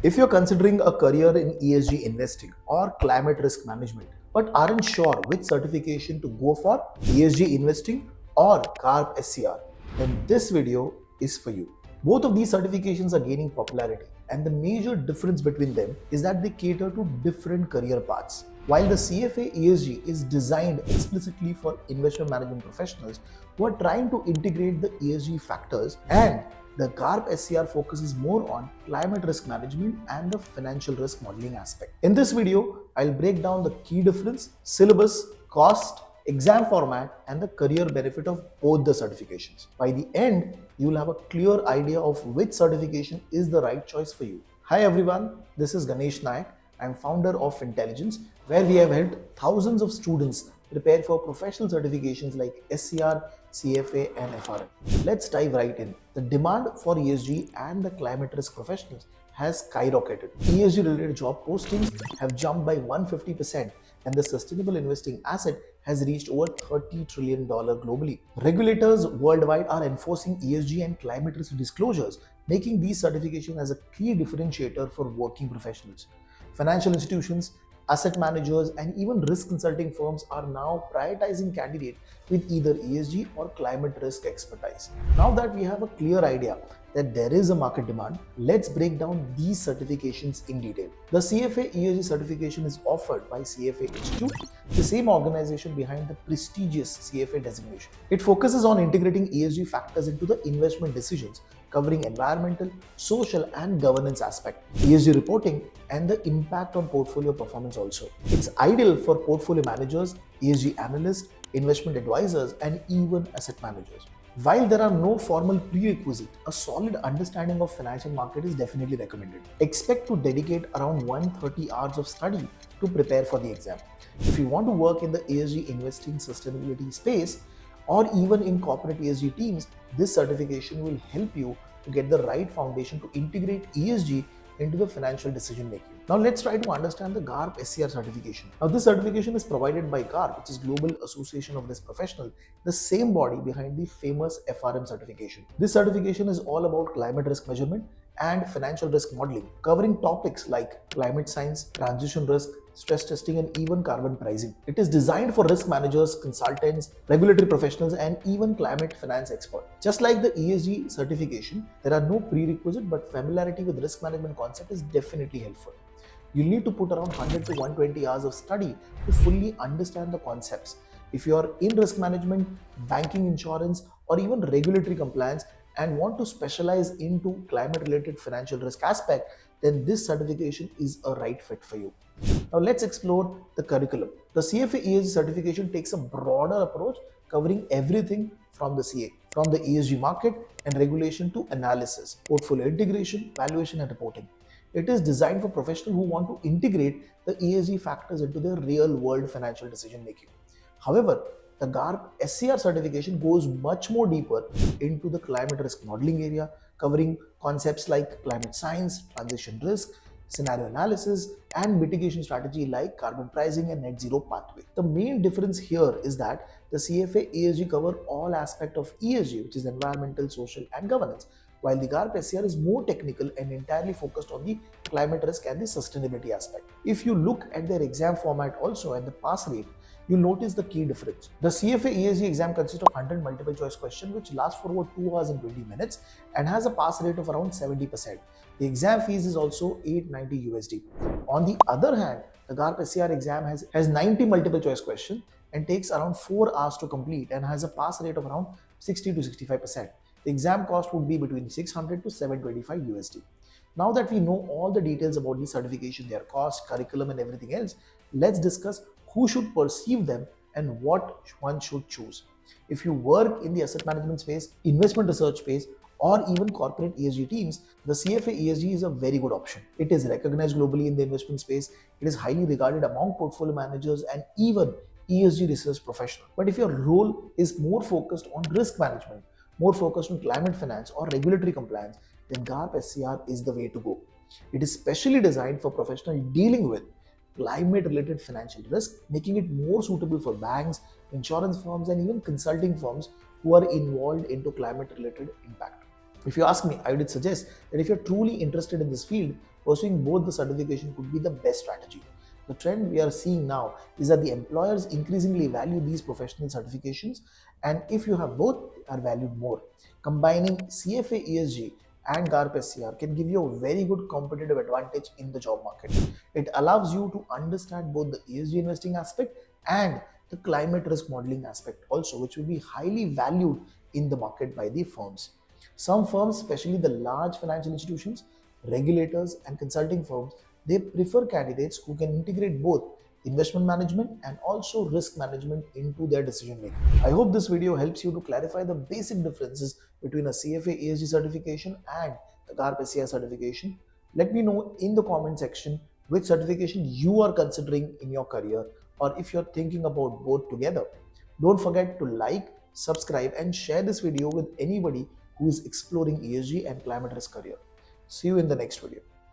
If you're considering a career in ESG investing or climate risk management, but aren't sure which certification to go for, ESG investing or GARP SCR, then this video is for you. Both of these certifications are gaining popularity, and the major difference between them is that they cater to different career paths. While the CFA ESG is designed explicitly for investment management professionals who are trying to integrate the ESG factors, and the GARP SCR focuses more on climate risk management and the financial risk modeling aspect. In this video, I'll break down the key difference, syllabus, cost, exam format, and the career benefit of both the certifications. By the end, you'll have a clear idea of which certification is the right choice for you. Hi everyone, this is Ganesh Nayak. I'm founder of Fintelligents, where we have helped thousands of students prepare for professional certifications like SCR, CFA, and FRM. Let's dive right in. The demand for ESG and the climate risk professionals has skyrocketed. ESG related job postings have jumped by 150%, and the sustainable investing asset has reached over $30 trillion globally. Regulators worldwide are enforcing ESG and climate risk disclosures, making these certifications as a key differentiator for working professionals. Financial institutions, asset managers, and even risk consulting firms are now prioritizing candidates with either ESG or climate risk expertise. Now that we have a clear idea that there is a market demand, let's break down these certifications in detail. The CFA ESG certification is offered by CFA Institute, the same organization behind the prestigious CFA designation. It focuses on integrating ESG factors into the investment decisions, covering environmental, social, and governance aspect, ESG reporting, and the impact on portfolio performance also. It's ideal for portfolio managers, ESG analysts, investment advisors, and even asset managers. While there are no formal prerequisites, a solid understanding of financial market is definitely recommended. Expect to dedicate around 130 hours of study to prepare for the exam. If you want to work in the ESG investing sustainability space, or even in corporate ESG teams, this certification will help you to get the right foundation to integrate ESG into the financial decision making. Now let's try to understand the GARP SCR certification. Now this certification is provided by GARP, which is Global Association of Risk Professional, the same body behind the famous FRM certification. This certification is all about climate risk measurement and financial risk modeling, covering topics like climate science, transition risk, stress testing, and even carbon pricing. It is designed for risk managers, consultants, regulatory professionals, and even climate finance experts. Just like the ESG certification, there are no prerequisites, but familiarity with risk management concept is definitely helpful. You need to put around 100 to 120 hours of study to fully understand the concepts. If you are in risk management, banking, insurance, or even regulatory compliance, and want to specialize into climate related financial risk aspect, then this certification is a right fit for you. Now let's explore the curriculum. The CFA ESG certification takes a broader approach, covering everything from the ESG market and regulation to analysis, portfolio integration, valuation, and reporting. It is designed for professionals who want to integrate the ESG factors into their real world financial decision making. However, the GARP SCR certification goes much more deeper into the climate risk modeling area, covering concepts like climate science, transition risk, scenario analysis, and mitigation strategy like carbon pricing and net zero pathway. The main difference here is that the CFA ESG cover all aspects of ESG, which is environmental, social, and governance, while the GARP SCR is more technical and entirely focused on the climate risk and the sustainability aspect. If you look at their exam format also and the pass rate, you'll notice the key difference. The CFA ESG exam consists of 100 multiple choice questions which lasts for over 2 hours and 20 minutes and has a pass rate of around 70%. The exam fees is also $890 USD. On the other hand, the GARP SCR exam has 90 multiple choice questions and takes around 4 hours to complete and has a pass rate of around 60 to 65%. The exam cost would be between 600 to 725 USD. Now that we know all the details about the certification, their cost, curriculum, and everything else, let's discuss who should perceive them and what one should choose. If you work in the asset management space, investment research space, or even corporate ESG teams, the CFA ESG is a very good option. It is recognized globally in the investment space. It is highly regarded among portfolio managers and even ESG research professionals. But if your role is more focused on risk management, more focused on climate finance or regulatory compliance, then GARP SCR is the way to go. It is specially designed for professionals dealing with climate-related financial risk, making it more suitable for banks, insurance firms, and even consulting firms who are involved into climate-related impact. If you ask me, I would suggest that if you're truly interested in this field, pursuing both the certification could be the best strategy. The trend we are seeing now is that the employers increasingly value these professional certifications, and if you have both, they are valued more. Combining CFA ESG and GARP SCR can give you a very good competitive advantage in the job market. It allows you to understand both the ESG investing aspect and the climate risk modeling aspect also, which will be highly valued in the market by the firms. Some firms, especially the large financial institutions, regulators, and consulting firms, they prefer candidates who can integrate both investment management and also risk management into their decision making. I hope this video helps you to clarify the basic differences between a CFA ESG certification and the GARP SCR certification. Let me know in the comment section which certification you are considering in your career, or if you're thinking about both together. Don't forget to like, subscribe, and share this video with anybody who is exploring ESG and climate risk career. See you in the next video.